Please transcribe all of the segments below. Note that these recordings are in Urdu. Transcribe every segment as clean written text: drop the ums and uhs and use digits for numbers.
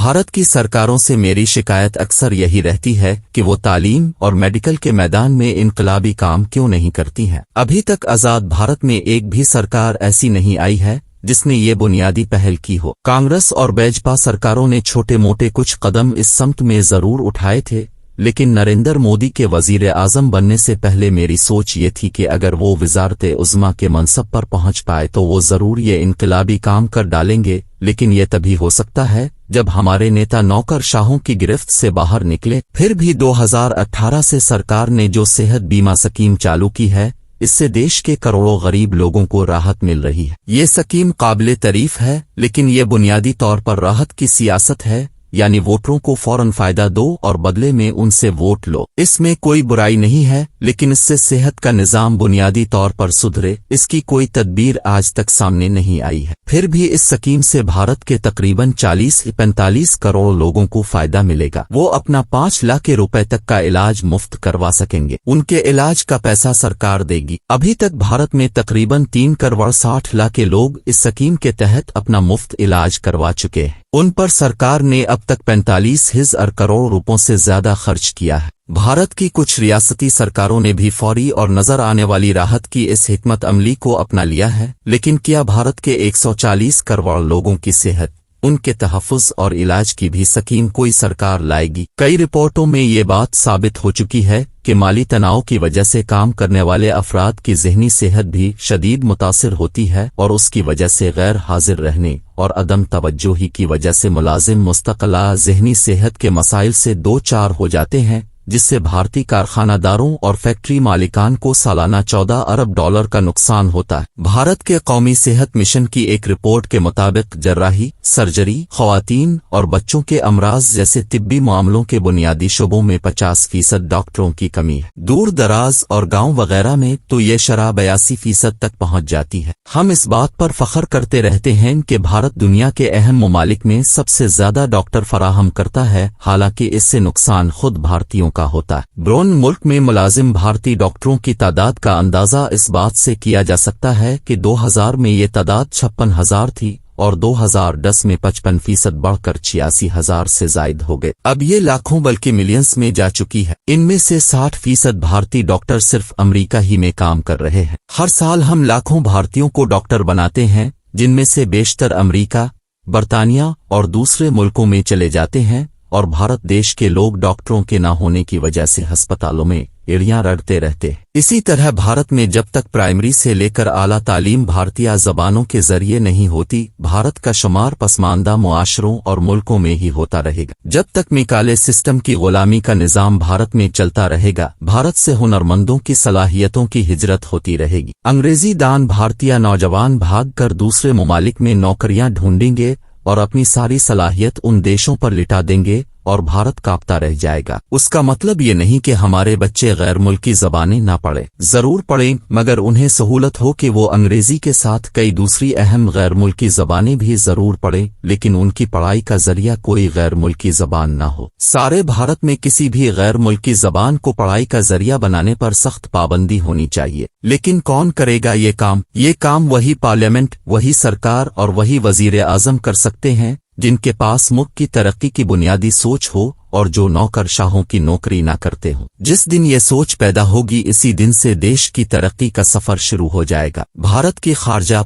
بھارت کی سرکاروں سے میری شکایت اکثر یہی رہتی ہے کہ وہ تعلیم اور میڈیکل کے میدان میں انقلابی کام کیوں نہیں کرتی ہیں۔ ابھی تک آزاد بھارت میں ایک بھی سرکار ایسی نہیں آئی ہے جس نے یہ بنیادی پہل کی ہو۔ کانگریس اور بیجپا سرکاروں نے چھوٹے موٹے کچھ قدم اس سمت میں ضرور اٹھائے تھے، لیکن نریندر مودی کے وزیر اعظم بننے سے پہلے میری سوچ یہ تھی کہ اگر وہ وزارت عظمیٰ کے منصب پر پہنچ پائے تو وہ ضرور یہ انقلابی کام کر ڈالیں گے، لیکن یہ تبھی ہو سکتا ہے جب ہمارے نیتا نوکر شاہوں کی گرفت سے باہر نکلے۔ پھر بھی 2018 سے سرکار نے جو صحت بیمہ اسکیم چالو کی ہے، اس سے دیش کے کروڑوں غریب لوگوں کو راحت مل رہی ہے۔ یہ اسکیم قابل تعریف ہے، لیکن یہ بنیادی طور پر راحت کی سیاست ہے، یعنی ووٹروں کو فوراً فائدہ دو اور بدلے میں ان سے ووٹ لو۔ اس میں کوئی برائی نہیں ہے، لیکن اس سے صحت کا نظام بنیادی طور پر سدھرے، اس کی کوئی تدبیر آج تک سامنے نہیں آئی ہے۔ پھر بھی اس اسکیم سے بھارت کے تقریباً 40-45 کروڑ لوگوں کو فائدہ ملے گا۔ وہ اپنا 5 لاکھ روپے تک کا علاج مفت کروا سکیں گے۔ ان کے علاج کا پیسہ سرکار دے گی۔ ابھی تک بھارت میں تقریباً 3 کروڑ 60 لاکھ لوگ اس اسکیم کے تحت اپنا مفت علاج کروا چکے ہیں۔ ان پر سرکار نے اب تک 45,000 کروڑ روپوں سے زیادہ خرچ کیا ہے۔ بھارت کی کچھ ریاستی سرکاروں نے بھی فوری اور نظر آنے والی راحت کی اس حکمت عملی کو اپنا لیا ہے، لیکن کیا بھارت کے 140 کروڑ لوگوں کی صحت، ان کے تحفظ اور علاج کی بھی اسکیم کوئی سرکار لائے گی؟ کئی رپورٹوں میں یہ بات ثابت ہو چکی ہے کہ مالی تناؤ کی وجہ سے کام کرنے والے افراد کی ذہنی صحت بھی شدید متاثر ہوتی ہے، اور اس کی وجہ سے غیر حاضر رہنے اور عدم توجہی کی وجہ سے ملازم مستقلہ ذہنی صحت کے مسائل سے دو چار ہو جاتے ہیں، جس سے بھارتی کارخانہ داروں اور فیکٹری مالکان کو سالانہ 14 ارب ڈالر کا نقصان ہوتا ہے۔ بھارت کے قومی صحت مشن کی ایک رپورٹ کے مطابق جراحی، سرجری، خواتین اور بچوں کے امراض جیسے طبی معاملوں کے بنیادی شعبوں میں 50% ڈاکٹروں کی کمی ہے۔ دور دراز اور گاؤں وغیرہ میں تو یہ شرح 82% تک پہنچ جاتی ہے۔ ہم اس بات پر فخر کرتے رہتے ہیں کہ بھارت دنیا کے اہم ممالک میں سب سے زیادہ ڈاکٹر فراہم کرتا ہے، حالانکہ اس سے نقصان خود بھارتیوں کا ہوتا ہے۔ بیرون ملک میں ملازم بھارتی ڈاکٹروں کی تعداد کا اندازہ اس بات سے کیا جا سکتا ہے کہ 2000 میں یہ تعداد 56,000 تھی اور 2010 میں 55% بڑھ کر 86,000 سے زائد ہو گئے۔ اب یہ لاکھوں بلکہ ملینز میں جا چکی ہے۔ ان میں سے 60% بھارتی ڈاکٹر صرف امریکہ ہی میں کام کر رہے ہیں۔ ہر سال ہم لاکھوں بھارتیوں کو ڈاکٹر بناتے ہیں، جن میں سے بیشتر امریکہ، برطانیہ اور دوسرے ملکوں میں چلے جاتے ہیں، اور بھارت دیش کے لوگ ڈاکٹروں کے نہ ہونے کی وجہ سے ہسپتالوں میں ایڑیاں رگڑتے رہتے ہیں۔ اسی طرح بھارت میں جب تک پرائمری سے لے کر اعلیٰ تعلیم بھارتیہ زبانوں کے ذریعے نہیں ہوتی، بھارت کا شمار پسماندہ معاشروں اور ملکوں میں ہی ہوتا رہے گا۔ جب تک میکالے سسٹم کی غلامی کا نظام بھارت میں چلتا رہے گا، بھارت سے ہنرمندوں کی صلاحیتوں کی ہجرت ہوتی رہے گی۔ انگریزی دان بھارتیہ نوجوان بھاگ کر دوسرے ممالک میں نوکریاں ڈھونڈیں گے اور اپنی ساری صلاحیت ان دیشوں پر لٹا دیں گے، اور بھارت کانپتا رہ جائے گا۔ اس کا مطلب یہ نہیں کہ ہمارے بچے غیر ملکی زبانیں نہ پڑھیں، ضرور پڑھیں، مگر انہیں سہولت ہو کہ وہ انگریزی کے ساتھ کئی دوسری اہم غیر ملکی زبانیں بھی ضرور پڑھیں، لیکن ان کی پڑھائی کا ذریعہ کوئی غیر ملکی زبان نہ ہو۔ سارے بھارت میں کسی بھی غیر ملکی زبان کو پڑھائی کا ذریعہ بنانے پر سخت پابندی ہونی چاہیے، لیکن کون کرے گا یہ کام؟ یہ کام وہی پارلیمنٹ، وہی سرکار اور وہی وزیر اعظم کر سکتے ہیں جن کے پاس ملک کی ترقی کی بنیادی سوچ ہو اور جو نوکر شاہوں کی نوکری نہ کرتے ہوں۔ جس دن یہ سوچ پیدا ہوگی، اسی دن سے دیش کی ترقی کا سفر شروع ہو جائے گا۔ بھارت کی خارجہ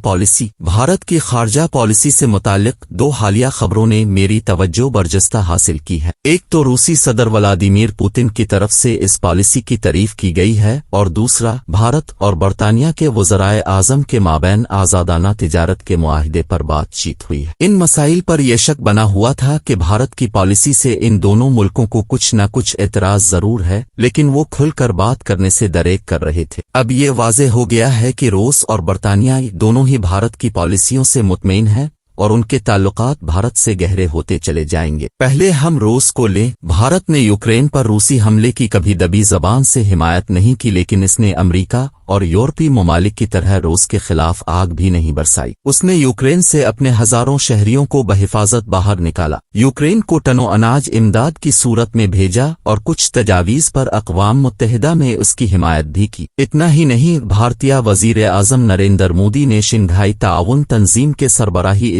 پالیسی سے متعلق 2 حالیہ خبروں نے میری توجہ برجستہ حاصل کی ہے۔ ایک تو روسی صدر ولادیمیر پوتن کی طرف سے اس پالیسی کی تعریف کی گئی ہے، اور دوسرا بھارت اور برطانیہ کے وزرائے اعظم کے مابین آزادانہ تجارت کے معاہدے پر بات چیت ہوئی ہے۔ ان مسائل پر یہ شک بنا ہوا تھا کہ بھارت کی پالیسی سے ان دونوں ملکوں کو کچھ نہ کچھ اعتراض ضرور ہے، لیکن وہ کھل کر بات کرنے سے دریغ کر رہے تھے۔ اب یہ واضح ہو گیا ہے کہ روس اور برطانیہ دونوں ہی بھارت کی پالیسیوں سے مطمئن ہیں، اور ان کے تعلقات بھارت سے گہرے ہوتے چلے جائیں گے۔ پہلے ہم روس کو لیں۔ بھارت نے یوکرین پر روسی حملے کی کبھی دبی زبان سے حمایت نہیں کی، لیکن اس نے امریکہ اور یورپی ممالک کی طرح روس کے خلاف آگ بھی نہیں برسائی۔ اس نے یوکرین سے اپنے ہزاروں شہریوں کو بحفاظت باہر نکالا، یوکرین کو ٹنوں اناج امداد کی صورت میں بھیجا، اور کچھ تجاویز پر اقوام متحدہ میں اس کی حمایت بھی کی۔ اتنا ہی نہیں، بھارتیہ وزیر اعظم نریندر مودی نے شنگھائی تعاون تنظیم کے سربراہی